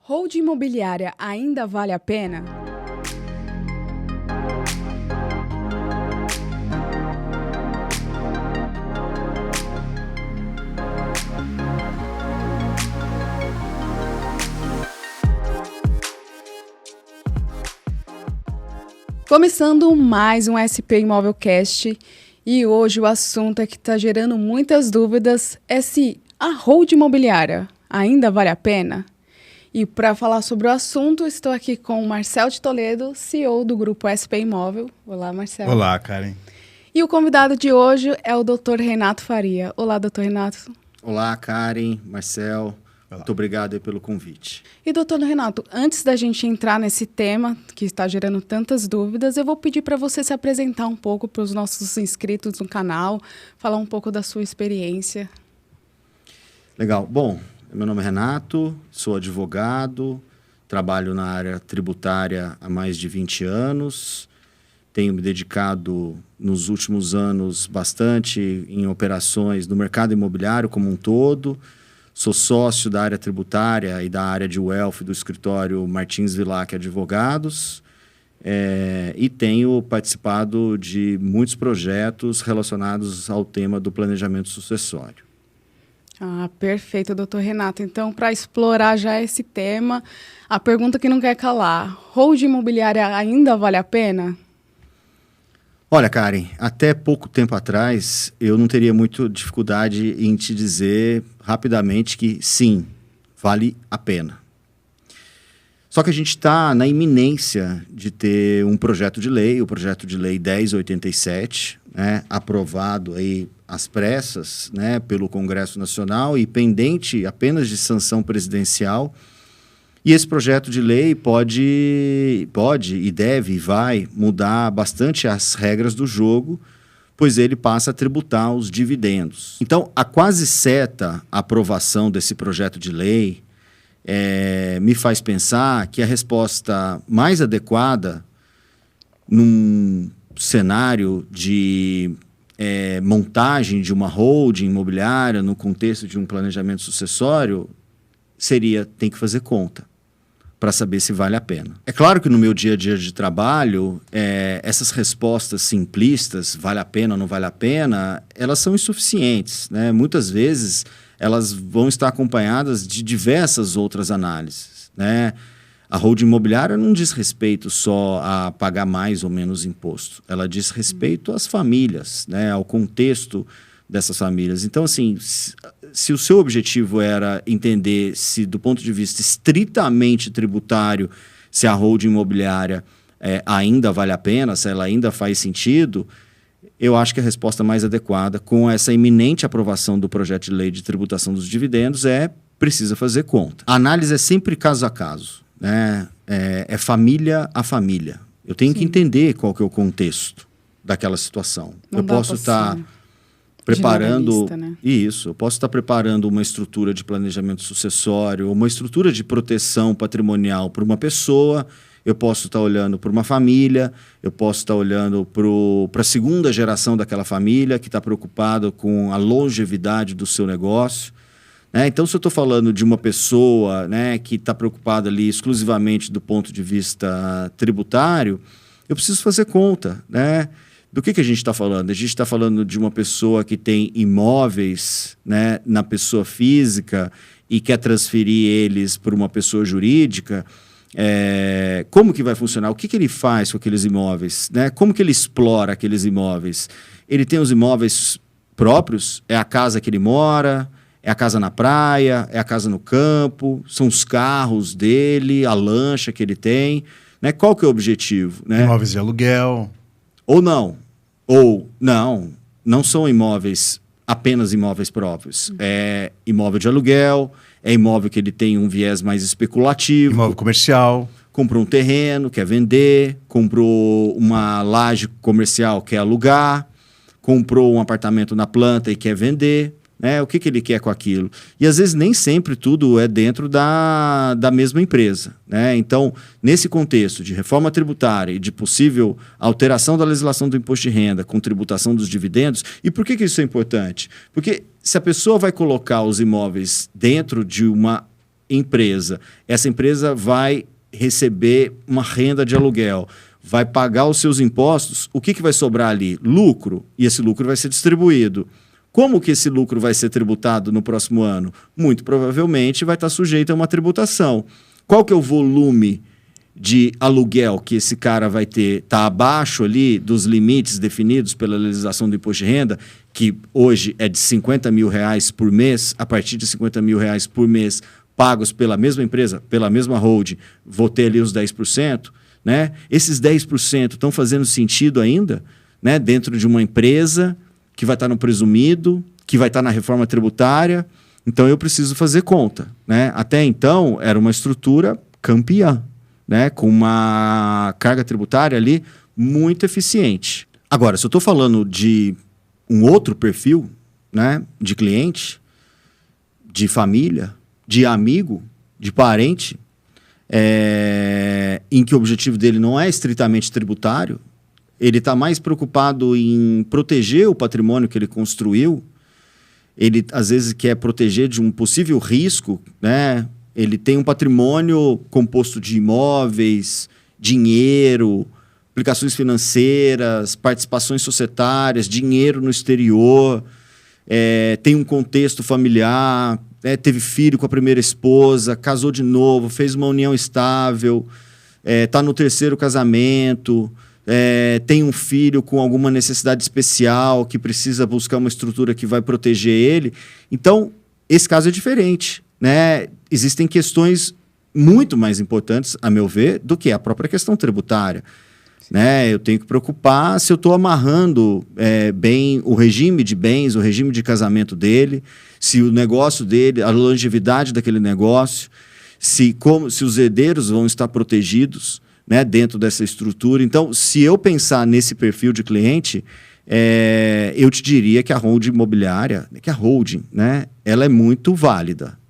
Hold imobiliária ainda vale a pena? Começando mais um SP Imovelcast e hoje o assunto que está gerando muitas dúvidas é se a hold imobiliária ainda vale a pena? E para falar sobre o assunto, estou aqui com o Marcel de Toledo, CEO do grupo SP Imóvel. Olá, Marcel. Olá, Karen. E o convidado de hoje é o Dr. Renato Faria. Olá, Dr. Renato. Olá, Karen, Marcel. Olá. Muito obrigado aí pelo convite. E, Dr. Renato, antes da gente entrar nesse tema que está gerando tantas dúvidas, eu vou pedir para você se apresentar um pouco para os nossos inscritos no canal, falar um pouco da sua experiência. Legal. Bom, meu nome é Renato, sou advogado, trabalho na área tributária há mais de 20 anos, tenho me dedicado nos últimos anos bastante em operações no mercado imobiliário como um todo, sou sócio da área tributária e da área de wealth do escritório Martins Vilac Advogados e tenho participado de muitos projetos relacionados ao tema do planejamento sucessório. Ah, perfeito, doutor Renato. Então, para explorar já esse tema, a pergunta que não quer calar, hold imobiliária ainda vale a pena? Olha, Karen, até pouco tempo atrás, eu não teria muita dificuldade em te dizer rapidamente que sim, vale a pena. Só que a gente está na iminência de ter um projeto de lei, o projeto de lei 1087, aprovado aí às pressas, pelo Congresso Nacional e pendente apenas de sanção presidencial. E esse projeto de lei pode e deve e vai mudar bastante as regras do jogo, pois ele passa a tributar os dividendos. Então, a quase certa aprovação desse projeto de lei me faz pensar que a resposta mais adequada num cenário de montagem de uma holding imobiliária no contexto de um planejamento sucessório seria tem que fazer conta para saber se vale a pena. É claro que no meu dia a dia de trabalho, essas respostas simplistas, vale a pena ou não vale a pena, elas são insuficientes, Muitas vezes elas vão estar acompanhadas de diversas outras análises, A holding imobiliária não diz respeito só a pagar mais ou menos imposto. Ela diz respeito às famílias, ao contexto dessas famílias. Então, assim, se o seu objetivo era entender se, do ponto de vista estritamente tributário, se a holding imobiliária ainda vale a pena, se ela ainda faz sentido, eu acho que a resposta mais adequada, com essa iminente aprovação do projeto de lei de tributação dos dividendos, precisa fazer conta. A análise é sempre caso a caso. É família a família. Eu tenho que entender qual que é o contexto daquela situação. Não eu posso estar preparando isso. Eu posso estar preparando uma estrutura de planejamento sucessório, uma estrutura de proteção patrimonial para uma pessoa. Eu posso estar olhando para uma família. Eu posso estar olhando para a segunda geração daquela família que está preocupada com a longevidade do seu negócio. Então, se eu estou falando de uma pessoa que está preocupada ali exclusivamente do ponto de vista tributário, eu preciso fazer conta. Do que a gente está falando? A gente está falando de uma pessoa que tem imóveis na pessoa física e quer transferir eles para uma pessoa jurídica. Como que vai funcionar? O que ele faz com aqueles imóveis? Como que ele explora aqueles imóveis? Ele tem os imóveis próprios? É a casa que ele mora? É a casa na praia, é a casa no campo, são os carros dele, a lancha que ele tem. Qual que é o objetivo? Imóveis de aluguel. Ou não. Ou não são imóveis, apenas imóveis próprios. É imóvel de aluguel, é imóvel que ele tem um viés mais especulativo. Imóvel comercial. Comprou um terreno, quer vender, comprou uma laje comercial, quer alugar, comprou um apartamento na planta e quer vender. O que ele quer com aquilo? E às vezes nem sempre tudo é dentro da mesma empresa. Então, nesse contexto de reforma tributária e de possível alteração da legislação do imposto de renda com tributação dos dividendos, e por que isso é importante? Porque se a pessoa vai colocar os imóveis dentro de uma empresa. Essa empresa vai receber uma renda de aluguel, vai pagar os seus impostos, o que vai sobrar ali? Lucro, e esse lucro vai ser distribuído. Como que esse lucro vai ser tributado no próximo ano? Muito provavelmente vai estar sujeito a uma tributação. Qual que é o volume de aluguel que esse cara vai ter? Está abaixo ali dos limites definidos pela legislação do imposto de renda, que hoje é de R$50 mil por mês, a partir de R$50 mil por mês, pagos pela mesma empresa, pela mesma holding, vou ter ali os 10%, né? Esses 10% estão fazendo sentido ainda, né? Dentro de uma empresa que vai estar no presumido, que vai estar na reforma tributária. Então, eu preciso fazer conta, né? Até então, era uma estrutura campeã, né? Com uma carga tributária ali muito eficiente. Agora, se eu estou falando de um outro perfil, né? De cliente, de família, de amigo, de parente, em que o objetivo dele não é estritamente tributário, ele está mais preocupado em proteger o patrimônio que ele construiu, ele às vezes quer proteger de um possível risco, né? Ele tem um patrimônio composto de imóveis, dinheiro, aplicações financeiras, participações societárias, dinheiro no exterior, tem um contexto familiar, teve filho com a primeira esposa, casou de novo, fez uma união estável, está no terceiro casamento, tem um filho com alguma necessidade especial que precisa buscar uma estrutura que vai proteger ele. Então, esse caso é diferente, né? Existem questões muito mais importantes, a meu ver, do que a própria questão tributária. Né? Eu tenho que preocupar se eu estou amarrando bem o regime de bens, o regime de casamento dele, se o negócio dele, a longevidade daquele negócio, se os herdeiros vão estar protegidos, né, dentro dessa estrutura. Então, se eu pensar nesse perfil de cliente, eu te diria que a holding imobiliária, que a holding, né, ela é muito válida.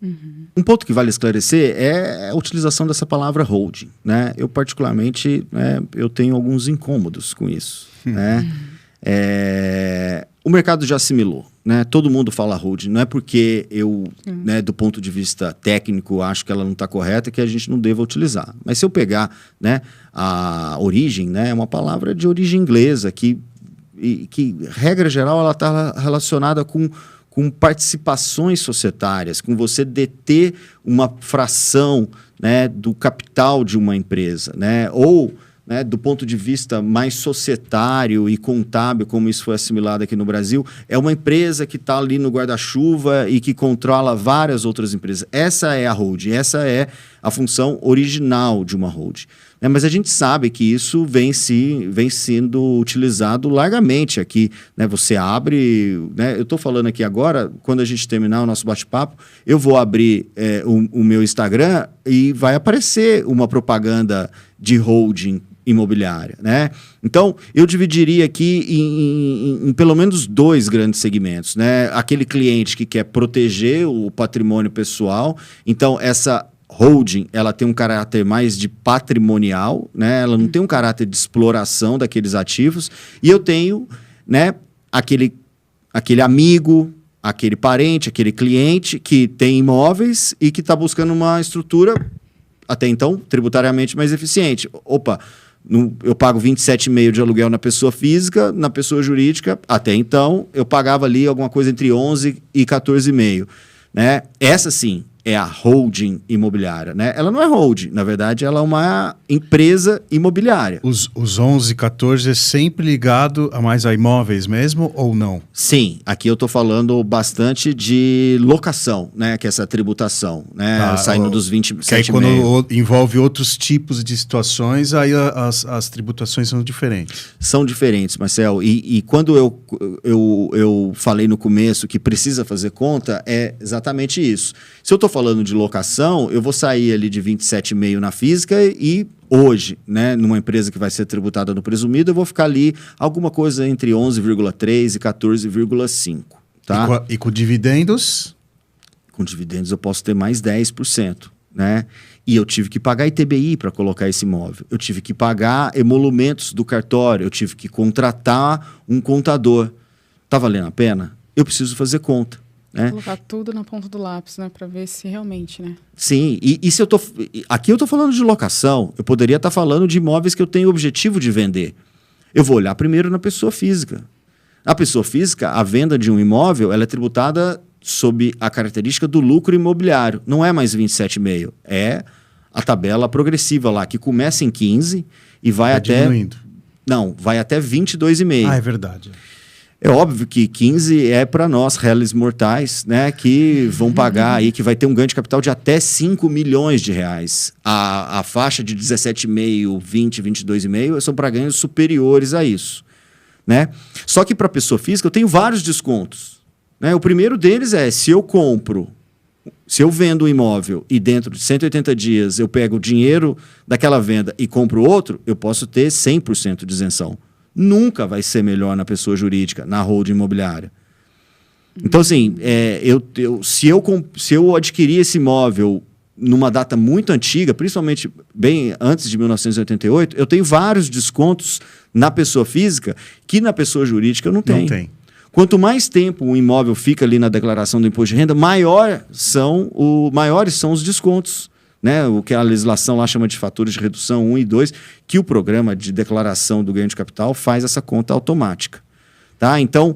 Uhum. Um ponto que vale esclarecer é a utilização dessa palavra holding, né? Eu, particularmente, eu tenho alguns incômodos com isso. Né? O mercado já assimilou, né? Todo mundo fala holding. Não é porque eu, né, do ponto de vista técnico, acho que ela não está correta que a gente não deva utilizar. Mas se eu pegar, né, a origem, né, é uma palavra de origem inglesa que regra geral, ela está relacionada com participações societárias, com você deter uma fração, né, do capital de uma empresa, né, ou, né, do ponto de vista mais societário e contábil, como isso foi assimilado aqui no Brasil, é uma empresa que está ali no guarda-chuva e que controla várias outras empresas. Essa é a holding, essa é a função original de uma holding. Mas a gente sabe que isso vem sendo utilizado largamente aqui. Né? Você abre... Né? Eu estou falando aqui agora, quando a gente terminar o nosso bate-papo, eu vou abrir o meu Instagram e vai aparecer uma propaganda de holding imobiliária. Né? Então, eu dividiria aqui em pelo menos 2 grandes segmentos. Né? Aquele cliente que quer proteger o patrimônio pessoal. Então, essa holding, ela tem um caráter mais de patrimonial, né? Ela não tem um caráter de exploração daqueles ativos. E eu tenho, né, aquele amigo, aquele parente, aquele cliente que tem imóveis e que está buscando uma estrutura, até então, tributariamente mais eficiente. Opa, eu pago 27,5% de aluguel na pessoa física, na pessoa jurídica, até então, eu pagava ali alguma coisa entre 11% e 14,5%. Né? Essa sim é a holding imobiliária, né? Ela não é holding, na verdade ela é uma empresa imobiliária. Os 11, 14 é sempre ligado a imóveis mesmo ou não? Sim, aqui eu estou falando bastante de locação, né? Que é essa tributação, né? Saindo dos 27,5%. Que aí quando envolve outros tipos de situações, aí as tributações são diferentes. São diferentes, Marcel. E quando eu falei no começo que precisa fazer conta, é exatamente isso. Se eu estou falando de locação, eu vou sair ali de 27,5% na física e hoje, né, numa empresa que vai ser tributada no presumido, eu vou ficar ali alguma coisa entre 11,3% e 14,5%. Tá? E com dividendos? Com dividendos eu posso ter mais 10%. Né? E eu tive que pagar ITBI para colocar esse imóvel. Eu tive que pagar emolumentos do cartório. Eu tive que contratar um contador. Está valendo a pena? Eu preciso fazer conta. né? Colocar tudo na ponta do lápis, né? Para ver se realmente, né? Sim, e se aqui eu estou falando de locação, eu poderia estar falando de imóveis que eu tenho o objetivo de vender. Eu vou olhar primeiro na pessoa física. A pessoa física, a venda de um imóvel, ela é tributada sob a característica do lucro imobiliário. Não é mais 27,5%. É a tabela progressiva lá, que começa em 15% e vai até... diminuindo. Não, vai até 22,5%. Ah, é verdade. É óbvio que 15 é para nós, réis mortais, né, que vão pagar aí, que vai ter um ganho de capital de até 5 milhões de reais. A faixa de 17,5, 20, 22,5 são para ganhos superiores a isso, né? Só que para pessoa física eu tenho vários descontos, né? O primeiro deles é, se eu vendo um imóvel e dentro de 180 dias eu pego o dinheiro daquela venda e compro outro, eu posso ter 100% de isenção. Nunca vai ser melhor na pessoa jurídica, na holding imobiliária. Então, assim, se eu adquirir esse imóvel numa data muito antiga, principalmente bem antes de 1988, eu tenho vários descontos na pessoa física que na pessoa jurídica eu não tenho. Não tem. Quanto mais tempo um imóvel fica ali na declaração do imposto de renda, maiores são os descontos. Né, o que a legislação lá chama de fatores de redução 1 e 2, que o programa de declaração do ganho de capital faz essa conta automática. Tá? Então,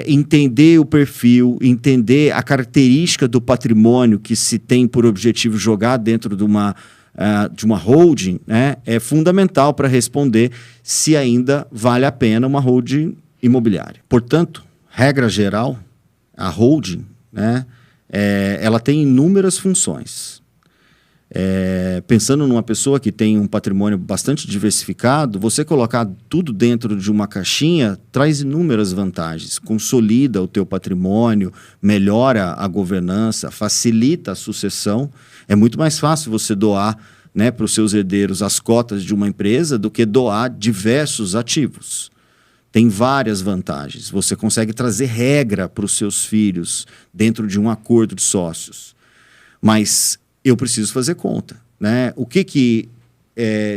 entender o perfil, entender a característica do patrimônio que se tem por objetivo jogar dentro de uma holding, né, é fundamental para responder se ainda vale a pena uma holding imobiliária. Portanto, regra geral, a holding, né, ela tem inúmeras funções. Pensando numa pessoa que tem um patrimônio bastante diversificado, você colocar tudo dentro de uma caixinha traz inúmeras vantagens. Consolida o teu patrimônio, melhora a governança, facilita a sucessão. É muito mais fácil você doar, né, para os seus herdeiros as cotas de uma empresa do que doar diversos ativos. Tem várias vantagens. Você consegue trazer regra para os seus filhos dentro de um acordo de sócios. Mas eu preciso fazer conta, né?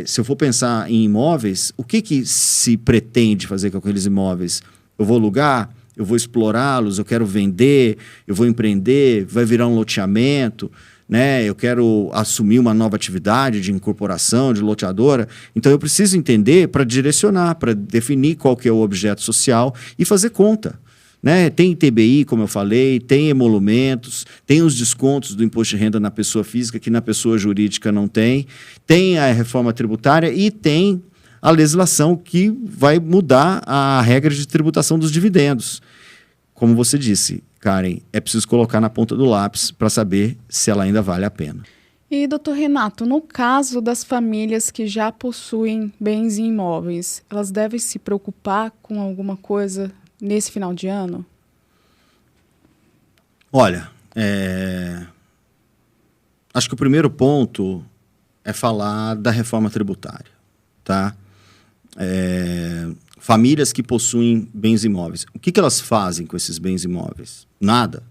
Se eu for pensar em imóveis, o que se pretende fazer com aqueles imóveis? Eu vou alugar? Eu vou explorá-los? Eu quero vender? Eu vou empreender? Vai virar um loteamento? Né? Eu quero assumir uma nova atividade de incorporação, de loteadora? Então eu preciso entender para direcionar, para definir qual que é o objeto social e fazer conta. Né? Tem ITBI, como eu falei, tem emolumentos, tem os descontos do imposto de renda na pessoa física, que na pessoa jurídica não tem a reforma tributária e tem a legislação que vai mudar a regra de tributação dos dividendos. Como você disse, Karen, é preciso colocar na ponta do lápis para saber se ela ainda vale a pena. E, doutor Renato, no caso das famílias que já possuem bens imóveis, elas devem se preocupar com alguma coisa nesse final de ano? Olha, acho que o primeiro ponto é falar da reforma tributária, tá? Famílias que possuem bens imóveis. O que elas fazem com esses bens imóveis? Nada.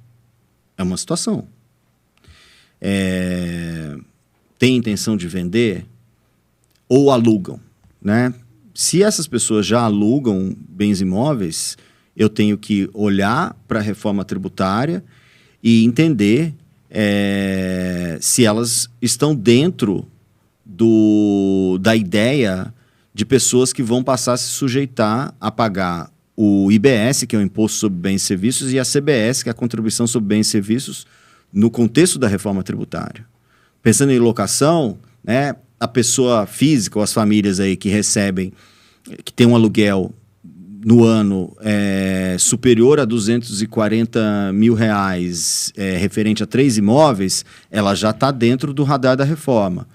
É uma situação. Tem intenção de vender ou alugam, né? Se essas pessoas já alugam bens imóveis, eu tenho que olhar para a reforma tributária e entender se elas estão dentro da ideia de pessoas que vão passar a se sujeitar a pagar o IBS, que é o Imposto sobre Bens e Serviços, e a CBS, que é a Contribuição sobre Bens e Serviços, no contexto da reforma tributária. Pensando em locação, né, a pessoa física ou as famílias aí que recebem, que tem um aluguel no ano superior a R$240 mil, referente a 3 imóveis, ela já está dentro do radar da reforma.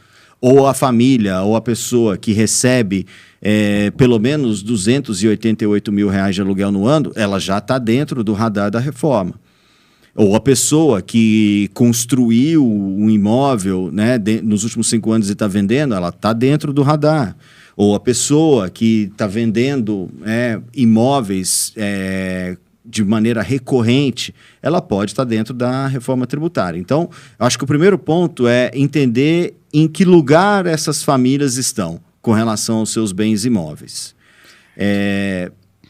Ou a família, ou a pessoa que recebe pelo menos R$288 mil de aluguel no ano, ela já está dentro do radar da reforma. Ou a pessoa que construiu um imóvel, né, nos últimos 5 anos e está vendendo, ela está dentro do radar. Ou a pessoa que está vendendo imóveis de maneira recorrente, ela pode estar dentro da reforma tributária. Então, acho que o primeiro ponto é entender em que lugar essas famílias estão com relação aos seus bens imóveis.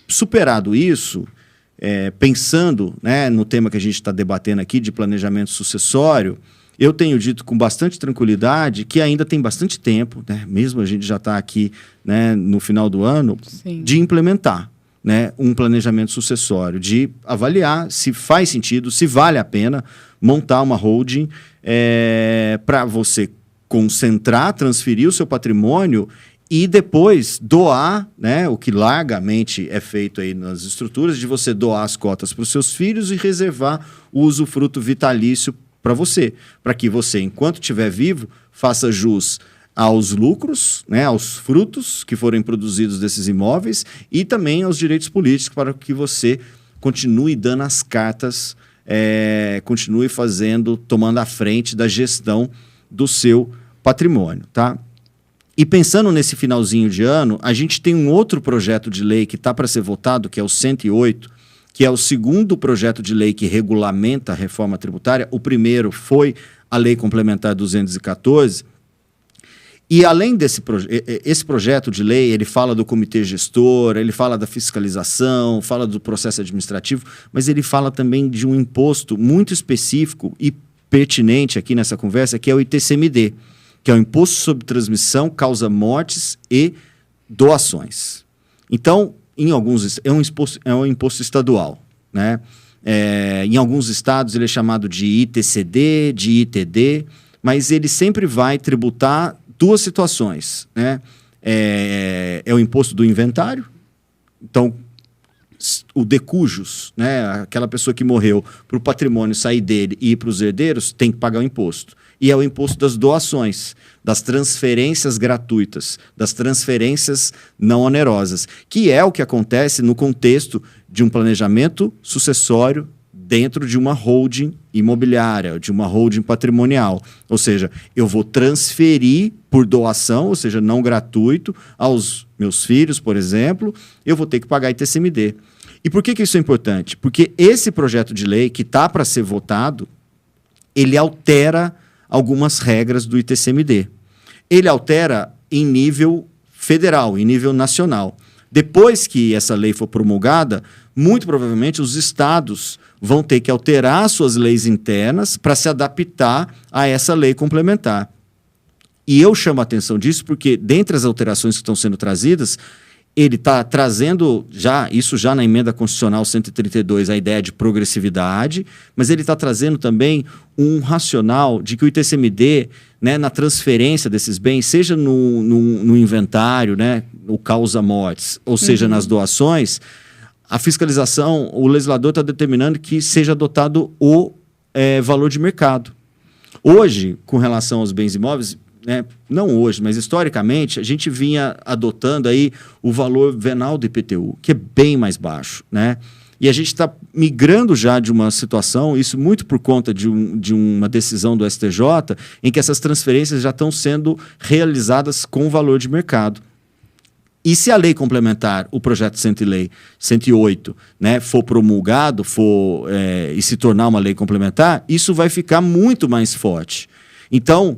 Superado isso, pensando, né, no tema que a gente está debatendo aqui de planejamento sucessório, eu tenho dito com bastante tranquilidade que ainda tem bastante tempo, né, mesmo a gente já está aqui, né, no final do ano, Sim. de implementar, né, um planejamento sucessório, de avaliar se faz sentido, se vale a pena montar uma holding para você concentrar, transferir o seu patrimônio e depois doar, né, o que largamente é feito aí nas estruturas, de você doar as cotas para os seus filhos e reservar o usufruto vitalício para você, para que você, enquanto estiver vivo, faça jus aos lucros, né, aos frutos que forem produzidos desses imóveis e também aos direitos políticos para que você continue dando as cartas, continue tomando a frente da gestão do seu patrimônio, tá? E pensando nesse finalzinho de ano, a gente tem um outro projeto de lei que está para ser votado, que é o 108, que é o segundo projeto de lei que regulamenta a reforma tributária. O primeiro foi a Lei Complementar 214. E além esse projeto de lei, ele fala do comitê gestor, ele fala da fiscalização, fala do processo administrativo, mas ele fala também de um imposto muito específico e pertinente aqui nessa conversa, que é o ITCMD, que é o Imposto sobre Transmissão, Causa Mortes e Doações. Então, é um imposto estadual, né? Em alguns estados ele é chamado de ITCD, de ITD, mas ele sempre vai tributar duas situações, né? É o imposto do inventário, então o de cujos, né? Aquela pessoa que morreu, para o patrimônio sair dele e ir para os herdeiros, tem que pagar o imposto. E é o imposto das doações, das transferências gratuitas, das transferências não onerosas, que é o que acontece no contexto de um planejamento sucessório dentro de uma holding imobiliária, de uma holding patrimonial. Ou seja, eu vou transferir por doação, ou seja, não gratuito, aos meus filhos, por exemplo, eu vou ter que pagar ITCMD. E por que isso é importante? Porque esse projeto de lei que está para ser votado, ele altera algumas regras do ITCMD. Ele altera em nível federal, em nível nacional. Depois que essa lei for promulgada, muito provavelmente os estados vão ter que alterar suas leis internas para se adaptar a essa lei complementar. E eu chamo a atenção disso porque, dentre as alterações que estão sendo trazidas, ele está trazendo, isso já na emenda constitucional 132, a ideia de progressividade, mas ele está trazendo também um racional de que o ITCMD, né, na transferência desses bens, seja no inventário, né, no causa-mortes, ou seja, nas doações, a fiscalização, o legislador está determinando que seja adotado o valor de mercado. Hoje, com relação aos bens imóveis, né, não hoje, mas historicamente, a gente vinha adotando aí o valor venal do IPTU, que é bem mais baixo, né? E a gente está migrando já de uma situação, isso muito por conta de uma decisão do STJ, em que essas transferências já estão sendo realizadas com valor de mercado. E se a lei complementar, o projeto 108, né, for promulgado e se tornar uma lei complementar, isso vai ficar muito mais forte. Então,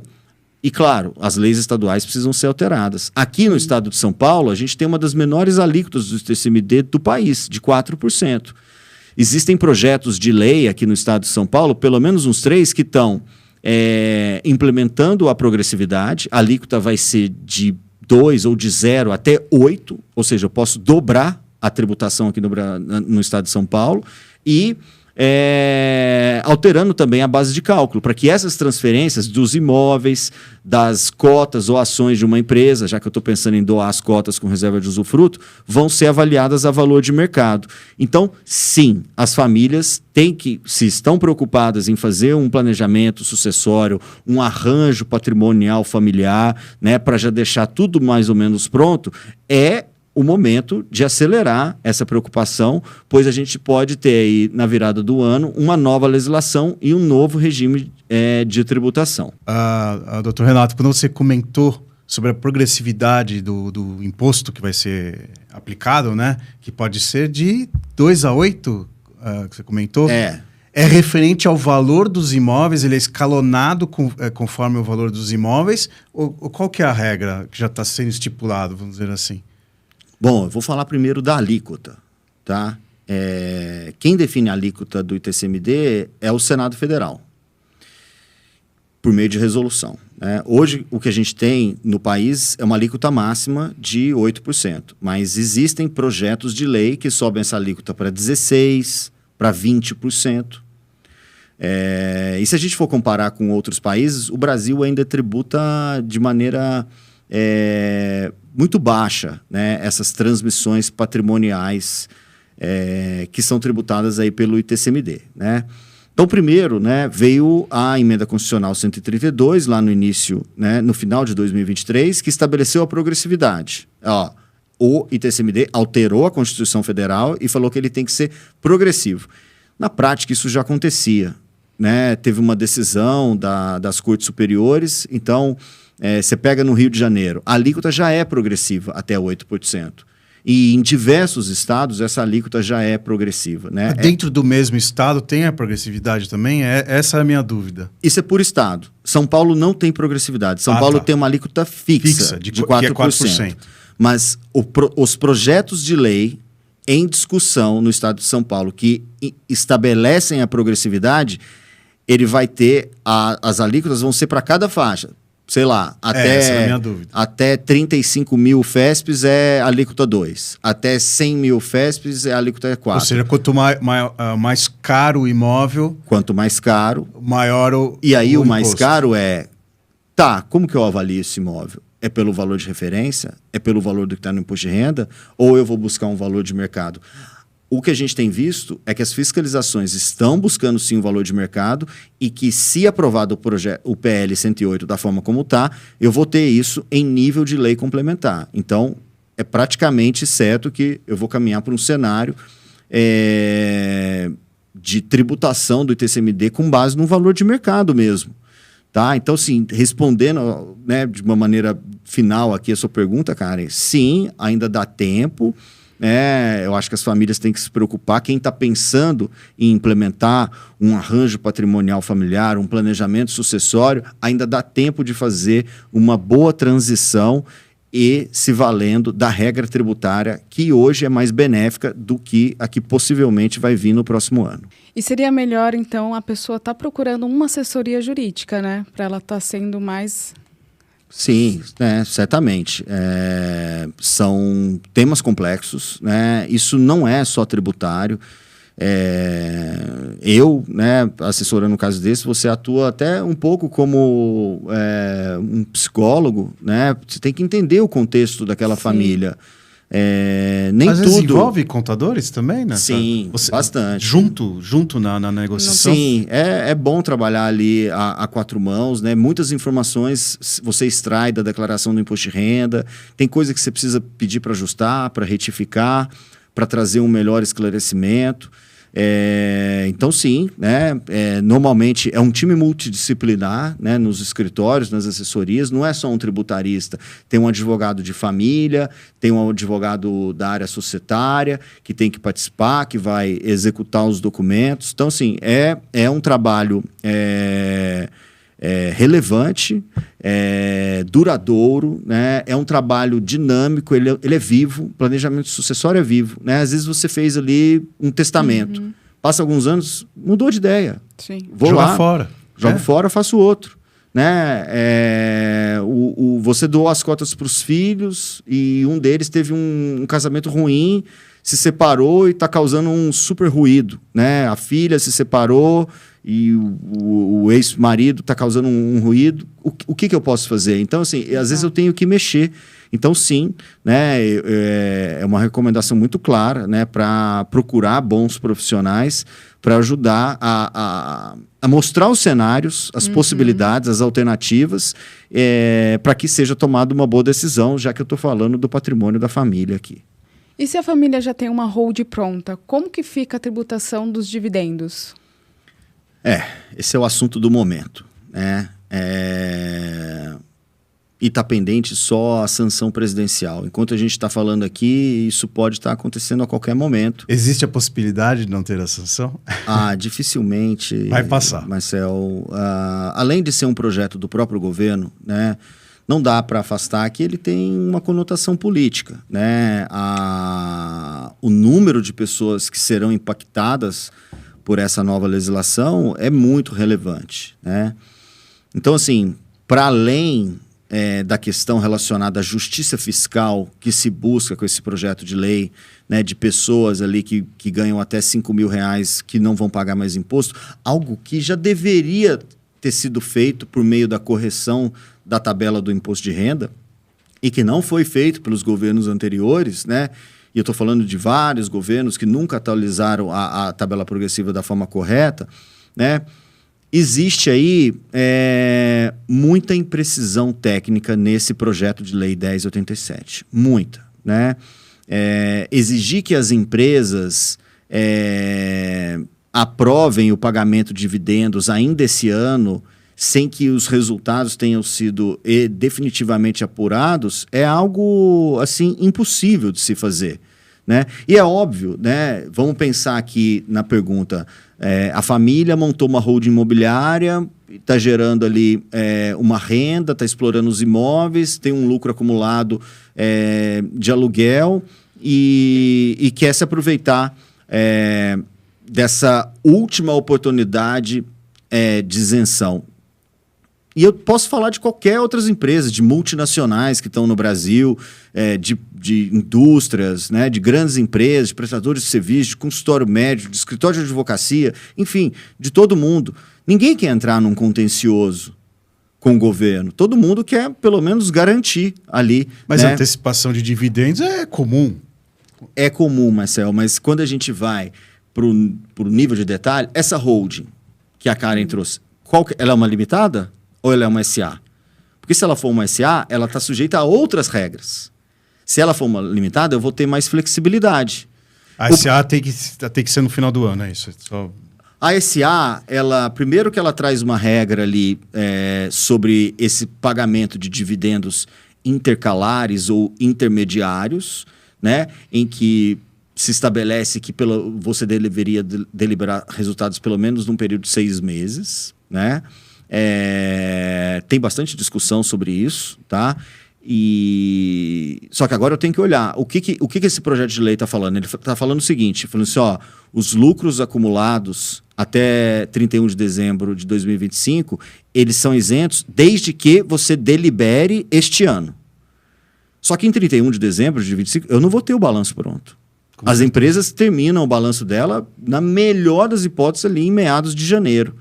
e claro, as leis estaduais precisam ser alteradas. Aqui no estado de São Paulo, a gente tem uma das menores alíquotas do ITCMD do país, de 4%. Existem projetos de lei aqui no estado de São Paulo, pelo menos uns 3, que estão implementando a progressividade. A alíquota vai ser de 2 ou de 0 até 8, ou seja, eu posso dobrar a tributação aqui no estado de São Paulo e alterando também a base de cálculo, para que essas transferências dos imóveis, das cotas ou ações de uma empresa, já que eu estou pensando em doar as cotas com reserva de usufruto, vão ser avaliadas a valor de mercado. Então, sim, as famílias se estão preocupadas em fazer um planejamento sucessório, um arranjo patrimonial familiar, né, para já deixar tudo mais ou menos pronto, o momento de acelerar essa preocupação, pois a gente pode ter aí, na virada do ano, uma nova legislação e um novo regime de tributação. Doutor Renato, quando você comentou sobre a progressividade do imposto que vai ser aplicado, né, que pode ser de 2 a 8, que você comentou, é referente ao valor dos imóveis, ele é escalonado conforme o valor dos imóveis, ou qual que é a regra que já está sendo estipulado, vamos dizer assim? Bom, eu vou falar primeiro da alíquota, tá? quem define a alíquota do ITCMD é o Senado Federal, por meio de resolução. Hoje, o que a gente tem no país é uma alíquota máxima de 8%, mas existem projetos de lei que sobem essa alíquota para 16%, para 20%. E se a gente for comparar com outros países, o Brasil ainda tributa de maneira muito baixa, né, essas transmissões patrimoniais que são tributadas aí pelo ITCMD, né? Então, primeiro, né, veio a Emenda Constitucional 132, lá no início, né, no final de 2023, que estabeleceu a progressividade. O ITCMD alterou a Constituição Federal e falou que ele tem que ser progressivo. Na prática, isso já acontecia, né? Teve uma decisão das Cortes Superiores, então, você pega no Rio de Janeiro, a alíquota já é progressiva, até 8%. E em diversos estados, essa alíquota já é progressiva, né? Dentro do mesmo estado tem a progressividade também? Essa é a minha dúvida. Isso é por estado. São Paulo não tem progressividade. São Paulo tem uma alíquota fixa de 4%. Que é 4%. Mas os projetos de lei em discussão no estado de São Paulo que estabelecem a progressividade, ele vai ter... as alíquotas vão ser para cada faixa. Sei lá, essa é a minha dúvida. Até 35 mil FESPs é alíquota 2. Até 100 mil FESPs é alíquota 4. Ou seja, quanto mais caro o imóvel... Quanto mais caro... Maior o E aí o mais imposto. caro como que eu avalio esse imóvel? É pelo valor de referência? É pelo valor do que está no imposto de renda? Ou eu vou buscar um valor de mercado? O que a gente tem visto é que as fiscalizações estão buscando sim o valor de mercado e que, se aprovado o PL 108 da forma como está, eu vou ter isso em nível de lei complementar. Então, é praticamente certo que eu vou caminhar para um cenário de tributação do ITCMD com base no valor de mercado mesmo. Tá? Então, sim, respondendo, né, de uma maneira final aqui a sua pergunta, Karen, sim, ainda dá tempo. Eu acho que as famílias têm que se preocupar. Quem está pensando em implementar um arranjo patrimonial familiar, um planejamento sucessório, ainda dá tempo de fazer uma boa transição e se valendo da regra tributária que hoje é mais benéfica do que a que possivelmente vai vir no próximo ano. E seria melhor, então, a pessoa estar procurando uma assessoria jurídica, né? Para ela estar sendo mais... Sim, certamente. São temas complexos, né? Isso não é só tributário. Eu, né, assessorando um caso desse, você atua até um pouco como um psicólogo, né? Você tem que entender o contexto daquela família. Nem Às tudo... vezes envolve contadores também, né? Sim, bastante. Junto na negociação? Sim, é bom trabalhar ali a quatro mãos, né? Muitas informações você extrai da declaração do imposto de renda, tem coisa que você precisa pedir para ajustar, para retificar, para trazer um melhor esclarecimento. Então, sim, né? Normalmente é um time multidisciplinar, né? Nos escritórios, nas assessorias, não é só um tributarista, tem um advogado de família, tem um advogado da área societária que tem que participar, que vai executar os documentos. Então, assim, é um trabalho relevante, duradouro, né? É um trabalho dinâmico, ele é vivo, planejamento sucessório é vivo, né? Às vezes você fez ali um testamento, passa alguns anos, mudou de ideia. Sim. Vou lá, fora. jogo fora, faço outro. Né? Você doou as cotas para os filhos e um deles teve um casamento ruim, se separou e está causando um super ruído, né? A filha se separou e o ex-marido está causando um ruído. O que eu posso fazer? Então, assim, às vezes eu tenho que mexer. Então, sim, né, é uma recomendação muito clara, né, para procurar bons profissionais para ajudar a mostrar os cenários, as possibilidades, as alternativas, para que seja tomada uma boa decisão, já que eu estou falando do patrimônio da família aqui. E se a família já tem uma hold pronta, como que fica a tributação dos dividendos? Esse é o assunto do momento, né? E está pendente só a sanção presidencial. Enquanto a gente está falando aqui, isso pode estar acontecendo a qualquer momento. Existe a possibilidade de não ter a sanção? Dificilmente. Vai passar. Marcel, além de ser um projeto do próprio governo, né? não dá para afastar que ele tem uma conotação política, né? O número de pessoas que serão impactadas por essa nova legislação é muito relevante, né? Então, assim, para além da questão relacionada à justiça fiscal que se busca com esse projeto de lei, né, de pessoas ali que ganham até R$ 5.000 que não vão pagar mais imposto, algo que já deveria ter sido feito por meio da correção da tabela do imposto de renda e que não foi feito pelos governos anteriores, né? E eu estou falando de vários governos que nunca atualizaram a tabela progressiva da forma correta, né? Existe aí muita imprecisão técnica nesse projeto de lei 1087. Muita, né? Exigir que as empresas aprovem o pagamento de dividendos ainda esse ano, sem que os resultados tenham sido definitivamente apurados, é algo assim impossível de se fazer, né? E é óbvio, né? Vamos pensar aqui na pergunta: a família montou uma holding imobiliária, está gerando ali uma renda, está explorando os imóveis, tem um lucro acumulado de aluguel e quer se aproveitar dessa última oportunidade de isenção. E eu posso falar de qualquer outras empresas, de multinacionais que estão no Brasil, de indústrias, né, de grandes empresas, de prestadores de serviços, de consultório médico, de escritório de advocacia, enfim, de todo mundo. Ninguém quer entrar num contencioso com o governo. Todo mundo quer, pelo menos, garantir ali. Mas né? a antecipação de dividendos é comum. É comum, Marcel, mas quando a gente vai para o nível de detalhe, essa holding que a Karen trouxe, ela é uma limitada? Ou ela é uma SA? Porque se ela for uma SA, ela está sujeita a outras regras. Se ela for uma limitada, eu vou ter mais flexibilidade. A SA tem que ser no final do ano, é isso? A SA, primeiro que ela traz uma regra ali sobre esse pagamento de dividendos intercalares ou intermediários, né, em que se estabelece que você deveria deliberar resultados pelo menos num período de 6 meses, né? Tem bastante discussão sobre isso, tá? Só que agora eu tenho que olhar o que esse projeto de lei está falando. Ele está falando o seguinte, falando assim, ó, os lucros acumulados até 31 de dezembro de 2025, eles são isentos desde que você delibere este ano. Só que em 31 de dezembro de 2025, eu não vou ter o balanço pronto. As empresas terminam o balanço dela, na melhor das hipóteses, ali em meados de janeiro.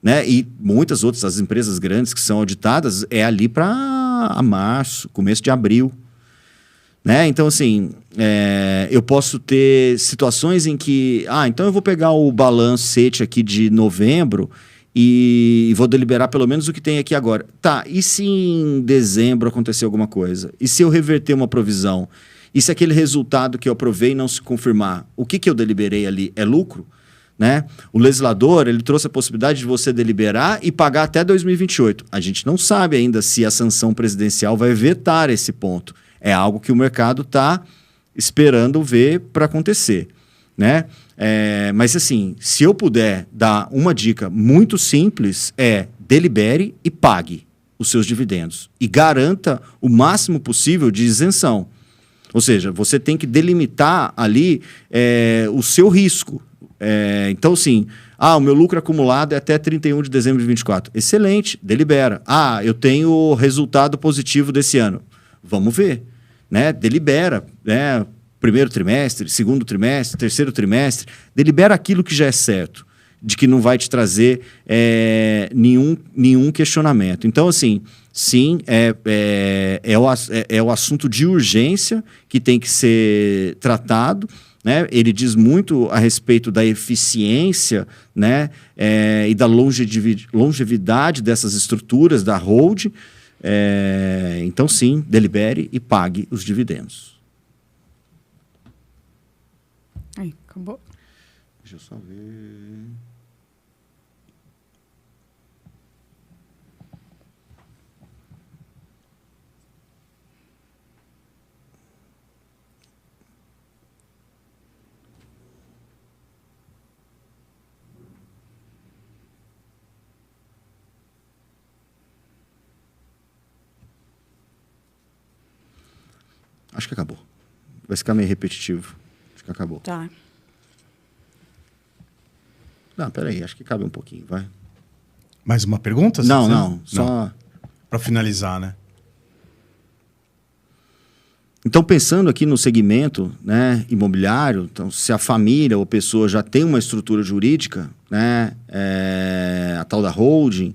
Né? E muitas outras, as empresas grandes que são auditadas, ali para março, começo de abril. Né? Então, assim, eu posso ter situações em que... então eu vou pegar o balancete aqui de novembro e vou deliberar pelo menos o que tem aqui agora. Tá, e se em dezembro acontecer alguma coisa? E se eu reverter uma provisão? E se aquele resultado que eu aprovei não se confirmar? O que eu deliberei ali é lucro? Né? O legislador ele trouxe a possibilidade de você deliberar e pagar até 2028. A gente não sabe ainda se a sanção presidencial vai vetar esse ponto. É algo que o mercado está esperando ver para acontecer. Né? Mas assim, se eu puder dar uma dica muito simples, delibere e pague os seus dividendos. E garanta o máximo possível de isenção. Ou seja, você tem que delimitar ali o seu risco. Então, assim, o meu lucro acumulado é até 31 de dezembro de 24. Excelente, delibera. Eu tenho resultado positivo desse ano. Vamos ver, né? Delibera, né? Primeiro trimestre, segundo trimestre, terceiro trimestre. Delibera aquilo que já é certo, de que não vai te trazer nenhum questionamento. Então, assim, sim, é o assunto de urgência que tem que ser tratado. Né? Ele diz muito a respeito da eficiência, né? E da longevidade dessas estruturas, da hold. Então, sim, delibere e pague os dividendos. Aí, acabou. Deixa eu só ver... Acho que acabou. Vai ficar meio repetitivo. Acho que acabou. Tá. Não, peraí, acho que cabe um pouquinho, vai. Mais uma pergunta? Não, só... Para finalizar, né? Então, pensando aqui no segmento, né, imobiliário, então, se a família ou pessoa já tem uma estrutura jurídica, né, a tal da holding,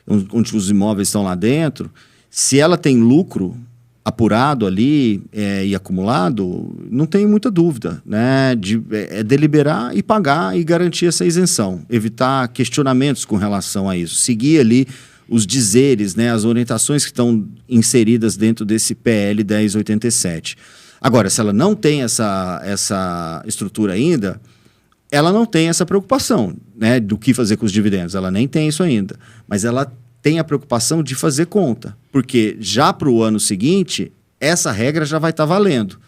onde os imóveis estão lá dentro, se ela tem lucro apurado ali e acumulado, não tem muita dúvida, né, é deliberar e pagar e garantir essa isenção, evitar questionamentos com relação a isso, seguir ali os dizeres, né, as orientações que estão inseridas dentro desse PL 1087. Agora, se ela não tem essa estrutura ainda, ela não tem essa preocupação, né, do que fazer com os dividendos. Ela nem tem isso ainda. Mas ela tem a preocupação de fazer conta, porque já para o ano seguinte, essa regra já vai estar valendo.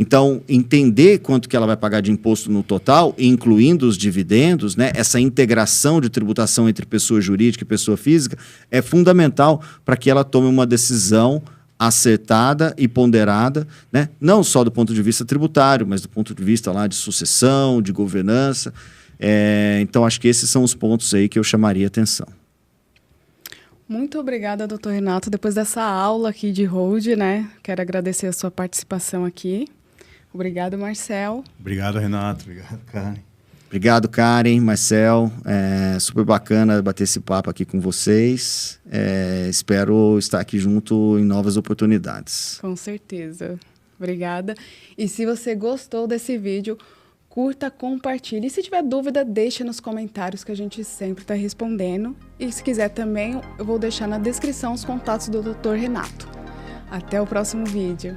Então, entender quanto que ela vai pagar de imposto no total, incluindo os dividendos, né, essa integração de tributação entre pessoa jurídica e pessoa física, é fundamental para que ela tome uma decisão acertada e ponderada, né, não só do ponto de vista tributário, mas do ponto de vista lá de sucessão, de governança. Então, acho que esses são os pontos aí que eu chamaria atenção. Muito obrigada, doutor Renato. Depois dessa aula aqui de hold, né, quero agradecer a sua participação aqui. Obrigado, Marcel. Obrigado, Renato. Obrigado, Karen. Obrigado, Karen, Marcel. Super bacana bater esse papo aqui com vocês. Espero estar aqui junto em novas oportunidades. Com certeza. Obrigada. E se você gostou desse vídeo, curta, compartilhe. E se tiver dúvida, deixa nos comentários que a gente sempre está respondendo. E se quiser também, eu vou deixar na descrição os contatos do Dr. Renato. Até o próximo vídeo.